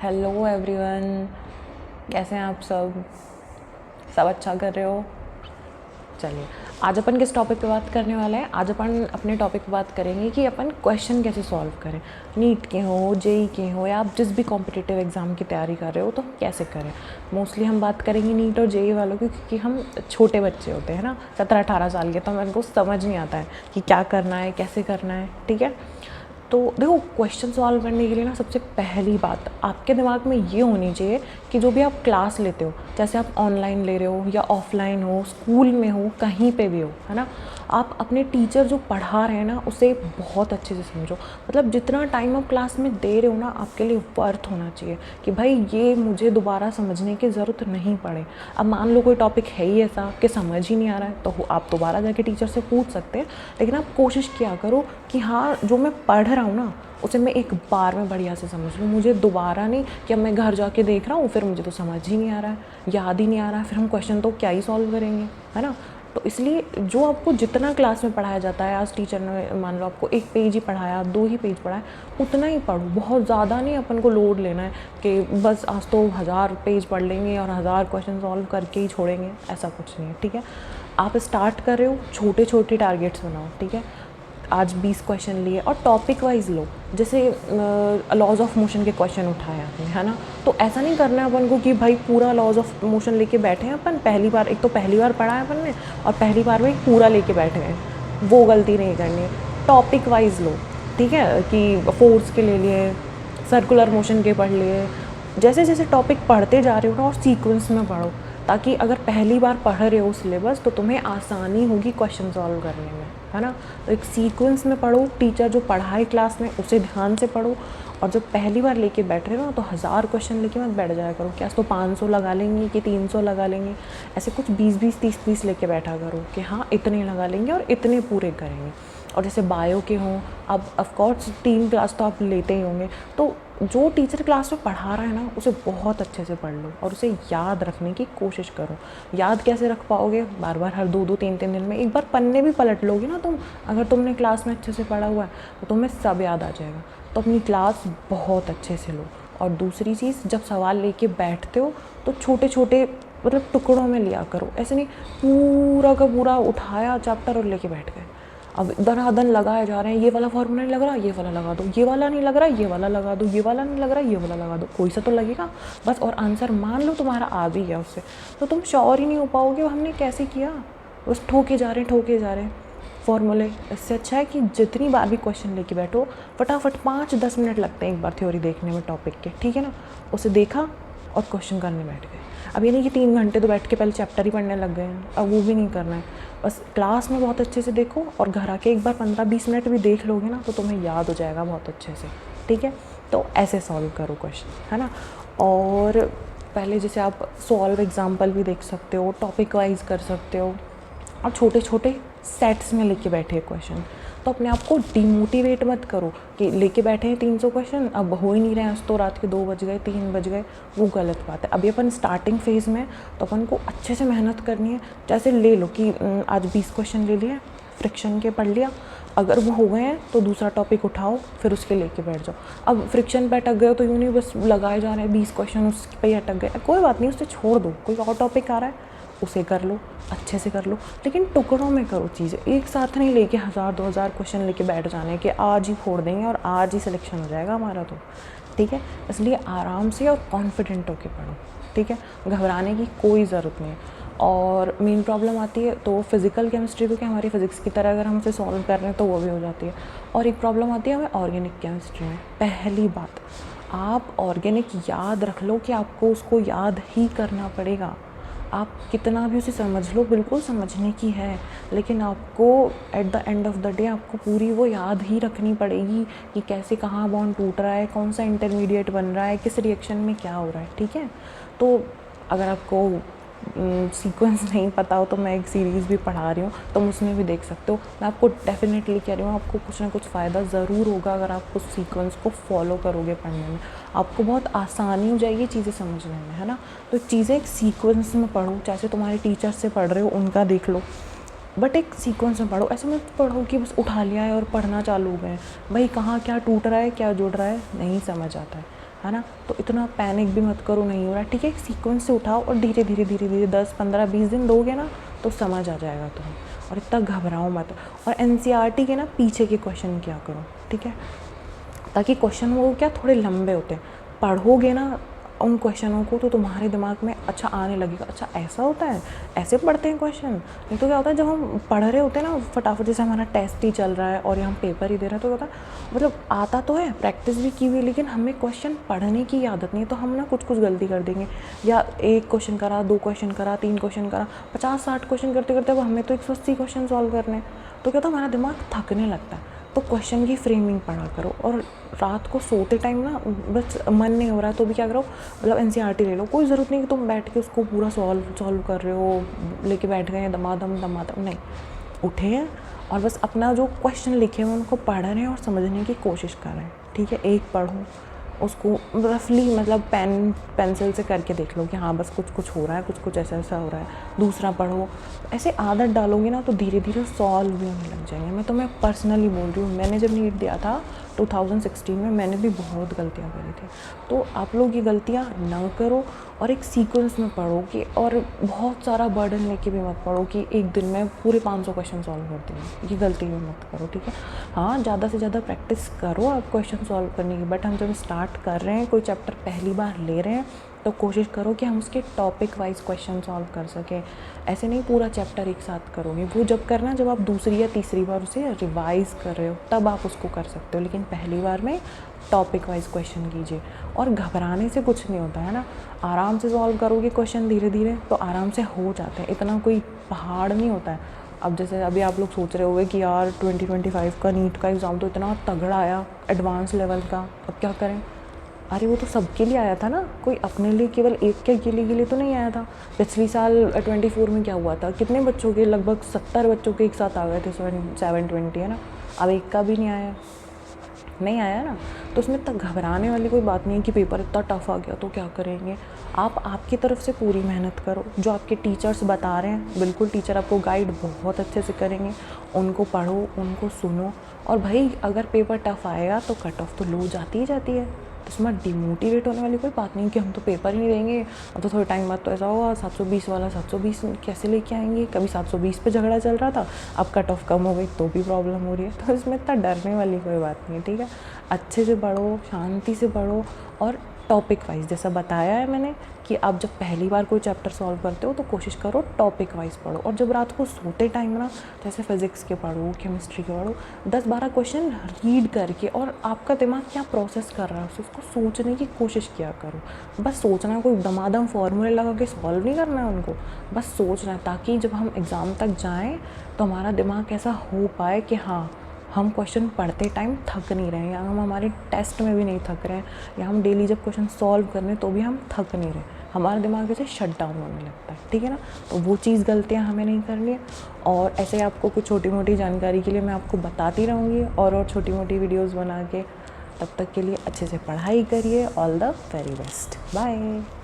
Hello everyone, कैसे हैं आप सब? सब अच्छा कर रहे हो? चलिए, आज अपन किस टॉपिक पे बात करने वाले हैं? आज अपन अपने टॉपिक पे बात करेंगे कि अपन क्वेश्चन कैसे सॉल्व करें। नीट के हो, जेई के हो, या आप जिस भी कॉम्पिटिटिव एग्ज़ाम की तैयारी कर रहे हो तो हम कैसे करें। मोस्टली हम बात करेंगे नीट और जेई वालों की, क्योंकि हम छोटे बच्चे होते हैं ना, 17-18 साल के, तो हमें को समझ नहीं आता है कि क्या करना है, कैसे करना है। ठीक है, तो देखो, क्वेश्चन सॉल्व करने के लिए ना सबसे पहली बात आपके दिमाग में ये होनी चाहिए कि जो भी आप क्लास लेते हो, जैसे आप ऑनलाइन ले रहे हो या ऑफलाइन हो, स्कूल में हो, कहीं पे भी हो, है ना, आप अपने टीचर जो पढ़ा रहे हैं ना उसे बहुत अच्छे से समझो। मतलब जितना टाइम आप क्लास में दे रहे हो ना, आपके लिए वर्थ होना चाहिए कि भाई ये मुझे दोबारा समझने की ज़रूरत नहीं पड़े। अब मान लो कोई टॉपिक है ही ऐसा कि समझ ही नहीं आ रहा है, तो आप दोबारा जाके टीचर से पूछ सकते हैं, लेकिन आप कोशिश किया करो कि हाँ, जो मैं पढ़ रहा हूँ ना उसे मैं एक बार में बढ़िया से समझ लूँ। मुझे दोबारा नहीं कि अब मैं घर जाके देख रहा हूँ फिर मुझे तो समझ ही नहीं आ रहा है, याद ही नहीं आ रहा है, फिर हम क्वेश्चन तो क्या ही सॉल्व करेंगे, है ना। तो इसलिए जो आपको जितना क्लास में पढ़ाया जाता है, आज टीचर ने मान लो आपको 1 पेज ही पढ़ाया, 2 ही पेज पढ़ाया, उतना ही पढ़ो। बहुत ज़्यादा नहीं अपन को लोड लेना है कि बस आज तो 1000 पेज पढ़ लेंगे और 1000 क्वेश्चन सॉल्व करके ही छोड़ेंगे, ऐसा कुछ नहीं है। ठीक है, आप स्टार्ट कर रहे हो, छोटे छोटे टारगेट्स बनाओ। ठीक है, आज 20 क्वेश्चन लिए और टॉपिक वाइज लो। जैसे लॉज ऑफ मोशन के क्वेश्चन उठाए आपने, है ना, तो ऐसा नहीं करना है अपन को कि भाई पूरा लॉज ऑफ मोशन लेके बैठे हैं अपन पहली बार। एक तो पहली बार पढ़ा है अपन ने और पहली बार में पूरा लेके बैठे हैं, वो गलती नहीं करनी है। टॉपिक वाइज लो, ठीक है, कि फोर्स के ले लिए, सर्कुलर मोशन के पढ़ लिए। जैसे जैसे टॉपिक पढ़ते जा रहे हो ना, और सीक्वेंस में पढ़ो, ताकि अगर पहली बार पढ़ रहे हो सिलेबस तो तुम्हें आसानी होगी क्वेश्चन सॉल्व करने में, है ना। तो एक सीक्वेंस में पढ़ो, टीचर जो पढ़ाए क्लास में उसे ध्यान से पढ़ो। और जब पहली बार लेके बैठ रहे हो ना, तो 1000 क्वेश्चन लेके मत बैठ जाया करो। क्या तो 500 लगा लेंगे कि 300 लगा लेंगे, ऐसे कुछ 20-20, 30-30 लेके बैठा करो कि हाँ इतने लगा लेंगे और इतने पूरे करेंगे। और जैसे बायो के हों, अब ऑफकोर्स 3 क्लास तो आप लेते ही होंगे, तो जो टीचर क्लास में पढ़ा रहा है ना उसे बहुत अच्छे से पढ़ लो और उसे याद रखने की कोशिश करो। याद कैसे रख पाओगे? बार बार हर 2-2, 3-3 दिन में एक बार पन्ने भी पलट लोगे ना तुम, अगर तुमने क्लास में अच्छे से पढ़ा हुआ है तो तुम्हें सब याद आ जाएगा। तो अपनी क्लास बहुत अच्छे से लो। और दूसरी चीज़, जब सवाल लेके बैठते हो तो छोटे छोटे मतलब टुकड़ों में लिया करो। ऐसे नहीं पूरा का पूरा उठाया चैप्टर और लेके बैठ गए। अब दनादन लगाए जा रहे हैं, ये वाला फॉर्मूला नहीं लग रहा, ये वाला लगा दो, ये वाला नहीं लग रहा, ये वाला लगा दो, ये वाला नहीं लग रहा, ये वाला लगा दो, कोई सा तो लगेगा बस। और आंसर मान लो तुम्हारा आ भी गया उससे, तो तुम श्योर ही नहीं हो पाओगे हमने कैसे किया। बस ठोके जा रहे हैं, ठोके जा रहे हैं फॉर्मूले। इससे अच्छा है कि जितनी बार भी क्वेश्चन लेके बैठो, फटाफट 5-10 मिनट लगते हैं एक बार थ्योरी देखने में टॉपिक के, ठीक है ना, उसे देखा और क्वेश्चन करने बैठ गए। अब ये नहीं कि 3 घंटे तो बैठ के पहले चैप्टर ही पढ़ने लग गए हैं, अब वो भी नहीं करना है। बस क्लास में बहुत अच्छे से देखो और घर आके एक बार 15-20 मिनट भी देख लोगे ना तो तुम्हें याद हो जाएगा बहुत अच्छे से। ठीक है, तो ऐसे सॉल्व करो क्वेश्चन, है ना। और पहले जैसे आप सॉल्व एग्जाम्पल भी देख सकते हो, टॉपिक वाइज कर सकते हो, और छोटे छोटे सेट्स में लेके बैठे क्वेश्चन। तो अपने आप को डिमोटिवेट मत करो कि लेके बैठे हैं 300 क्वेश्चन, अब हो ही नहीं रहे हैं, आज तो रात के 2 बज गए, 3 बज गए, वो गलत बात है। अभी अपन स्टार्टिंग फेज़ में, तो अपन को अच्छे से मेहनत करनी है। जैसे ले लो कि आज 20 क्वेश्चन ले लिए, फ्रिक्शन के पढ़ लिया, अगर वो हो गए हैं तो दूसरा टॉपिक उठाओ, फिर उसके लेके बैठ जाओ। अब फ्रिक्शन पे अटक गए हो तो यूँ नहीं बस लगाए जा रहे हैं 20 क्वेश्चन उस पे ही अटक गए, कोई बात नहीं, उसे छोड़ दो, कोई और टॉपिक आ रहा है उसे कर लो, अच्छे से कर लो, लेकिन टुकड़ों में करो चीज़ें। एक साथ नहीं लेके 1000-2000 क्वेश्चन लेके बैठ जाने कि आज ही फोड़ देंगे और आज ही सिलेक्शन हो जाएगा हमारा तो। ठीक है, इसलिए आराम से और कॉन्फिडेंट होके पढ़ो। ठीक है, घबराने की कोई ज़रूरत नहीं है। और मेन प्रॉब्लम आती है तो फिज़िकल केमिस्ट्री को, कि हमारी फिज़िक्स की तरह अगर हम उसे सॉल्व कर रहे हैं तो वो भी हो जाती है। और एक प्रॉब्लम आती है हमें ऑर्गेनिक केमिस्ट्री में। पहली बात, आप ऑर्गेनिक याद रख लो कि आपको उसको याद ही करना पड़ेगा। आप कितना भी उसे समझ लो, बिल्कुल समझने की है, लेकिन आपको at the end of the day आपको पूरी वो याद ही रखनी पड़ेगी कि कैसे कहाँ बॉन्ड टूट रहा है, कौन सा इंटरमीडिएट बन रहा है, किस रिएक्शन में क्या हो रहा है। ठीक है, तो अगर आपको सीक्वेंस नहीं पता हो तो मैं एक सीरीज़ भी पढ़ा रही हूँ, तुम उसमें भी देख सकते हो। मैं आपको डेफिनेटली कह रही हूँ, आपको कुछ ना कुछ फ़ायदा ज़रूर होगा अगर आप उस सीक्वेंस को फॉलो करोगे पढ़ने में। आपको बहुत आसानी हो जाएगी चीज़ें समझने में, है ना। तो चीज़ें एक सीक्वेंस में पढ़ो, जैसे तुम्हारे टीचर से पढ़ रहे हो उनका देख लो, बट एक सीक्वेंस में पढ़ो। ऐसे मत पढ़ो कि बस उठा लिया है और पढ़ना चालू हो गए, भाई कहाँ क्या टूट रहा है, क्या जुड़ रहा है, नहीं समझ आता है। है ना। तो इतना पैनिक भी मत करो, नहीं हो रहा ठीक है, एक सीक्वेंस से उठाओ और धीरे धीरे धीरे धीरे 10 15 20 दिन दोगे ना तो समझ आ जाएगा तुम्हें, और इतना घबराओ मत। और एनसीईआरटी के ना पीछे के क्वेश्चन क्या करो, ठीक है, ताकि क्वेश्चन वो क्या थोड़े लंबे होते हैं, पढ़ोगे ना उन क्वेश्चनों को तो तुम्हारे दिमाग में अच्छा आने लगेगा, अच्छा ऐसा होता है, ऐसे पढ़ते हैं क्वेश्चन। नहीं तो क्या होता है जब हम पढ़ रहे होते हैं ना फटाफट, जैसे हमारा टेस्ट ही चल रहा है और यहाँ पेपर ही दे रहा है, तो होता है मतलब आता तो है, प्रैक्टिस भी की हुई, लेकिन हमें क्वेश्चन पढ़ने की आदत नहीं है, तो हम ना कुछ कुछ गलती कर देंगे, या एक क्वेश्चन करा, 2 क्वेश्चन करा, 3 क्वेश्चन करा, 50-60 क्वेश्चन करते करते अब हमें तो 180 क्वेश्चन सॉल्व करने हैं, तो क्या होता है हमारा दिमाग थकने लगता है। तो क्वेश्चन की फ्रेमिंग पढ़ा करो, और रात को सोते टाइम ना बस मन नहीं हो रहा है तो भी क्या करो, मतलब एनसीईआरटी ले लो, कोई ज़रूरत नहीं कि तुम बैठ के उसको पूरा सॉल्व कर रहे हो, लेके बैठ गए दमादम दमादम, नहीं, उठे हैं और बस अपना जो क्वेश्चन लिखे हुए उनको पढ़ रहे हैं और समझने की कोशिश कर रहे हैं, ठीक है। एक पढ़ो उसको रफली, मतलब पेंसिल से करके देख लो कि हाँ बस कुछ कुछ हो रहा है, कुछ कुछ ऐसा ऐसा हो रहा है, दूसरा पढ़ो, ऐसे आदत डालोगे ना तो धीरे धीरे सॉल्व भी होने लग जाएंगे। मैं तुम्हें पर्सनली बोल रही हूँ, मैंने जब नीट दिया था 2016 में, मैंने भी बहुत गलतियाँ करी थी, तो आप लोग ये गलतियाँ ना करो और एक सीक्वेंस में पढ़ो कि, और बहुत सारा बर्डन लेके भी मत पढ़ो कि एक दिन में पूरे 500 क्वेश्चन सॉल्व कर देंगे, ये गलती भी मत करो, ठीक है। हाँ ज़्यादा से ज़्यादा प्रैक्टिस करो आप क्वेश्चन सॉल्व करने की, बट हम जब स्टार्ट कर रहे हैं, कोई चैप्टर पहली बार ले रहे हैं, तो कोशिश करो कि हम उसके टॉपिक वाइज क्वेश्चन सॉल्व कर सकें। ऐसे नहीं पूरा चैप्टर एक साथ करोगे, वो जब करना जब आप दूसरी या तीसरी बार उसे रिवाइज़ कर रहे हो तब आप उसको कर सकते हो, लेकिन पहली बार में टॉपिक वाइज क्वेश्चन कीजिए। और घबराने से कुछ नहीं होता है ना, आराम से सॉल्व करोगे क्वेश्चन धीरे धीरे तो आराम से हो जाते हैं, इतना कोई पहाड़ नहीं होता है। अब जैसे अभी आप लोग सोच रहे होंगे कि यार 2025 का नीट का एग्ज़ाम तो इतना तगड़ा आया, एडवांस लेवल का, अब क्या करें। अरे वो तो सबके लिए आया था ना, कोई अपने लिए केवल एक के लिए तो नहीं आया था। पिछली साल 24 में क्या हुआ था, कितने बच्चों के, लगभग 70 बच्चों के एक साथ आ गए थे 720, है ना, अब एक का भी नहीं आया ना। तो उसमें इतना घबराने वाली कोई बात नहीं है कि पेपर इतना टफ आ गया तो क्या करेंगे। आप आपकी तरफ से पूरी मेहनत करो, जो आपके टीचर्स बता रहे हैं बिल्कुल टीचर आपको गाइड बहुत अच्छे से करेंगे, उनको पढ़ो, उनको सुनो। और भाई अगर पेपर टफ आएगा तो कट ऑफ तो लो जाती ही जाती है, तो इसमें डिमोटिवेट होने वाली कोई बात नहीं कि हम तो पेपर ही नहीं देंगे, अब तो थोड़े टाइम बाद तो ऐसा होगा 720 वाला 720 कैसे लेके आएंगे, कभी 720 पे झगड़ा चल रहा था, अब कट ऑफ कम हो गई तो भी प्रॉब्लम हो रही है। तो इसमें इतना डरने वाली कोई बात नहीं है, ठीक है। अच्छे से पढ़ो, शांति से पढ़ो, और टॉपिक वाइज जैसा बताया है मैंने कि आप जब पहली बार कोई चैप्टर सॉल्व करते हो तो कोशिश करो टॉपिक वाइज पढ़ो, और जब रात को सोते टाइम ना जैसे फिज़िक्स के पढ़ो, केमिस्ट्री के पढ़ो, 10-12 क्वेश्चन रीड करके, और आपका दिमाग क्या प्रोसेस कर रहा है उसको सोचने की कोशिश किया करो। बस सोचना, कोई दमादम फॉर्मूले लगा के सॉल्व नहीं करना है उनको, बस सोचना है, ताकि जब हम एग्ज़ाम तक जाएँ तो हमारा दिमाग ऐसा हो पाए कि हाँ हम क्वेश्चन पढ़ते टाइम थक नहीं रहे हैं, या हम हमारे टेस्ट में भी नहीं थक रहे हैं, या हम डेली जब क्वेश्चन सॉल्व कर रहे हैं तो भी हम थक नहीं रहे, हमारा दिमाग ऐसे शट डाउन होने लगता है, ठीक है ना। तो वो चीज़ गलतियाँ हमें नहीं करनी है। और ऐसे आपको कुछ छोटी मोटी जानकारी के लिए मैं आपको बताती रहूँगी और छोटी मोटी वीडियोज़ बना के। तब तक के लिए अच्छे से पढ़ाई करिए। All the very best, bye.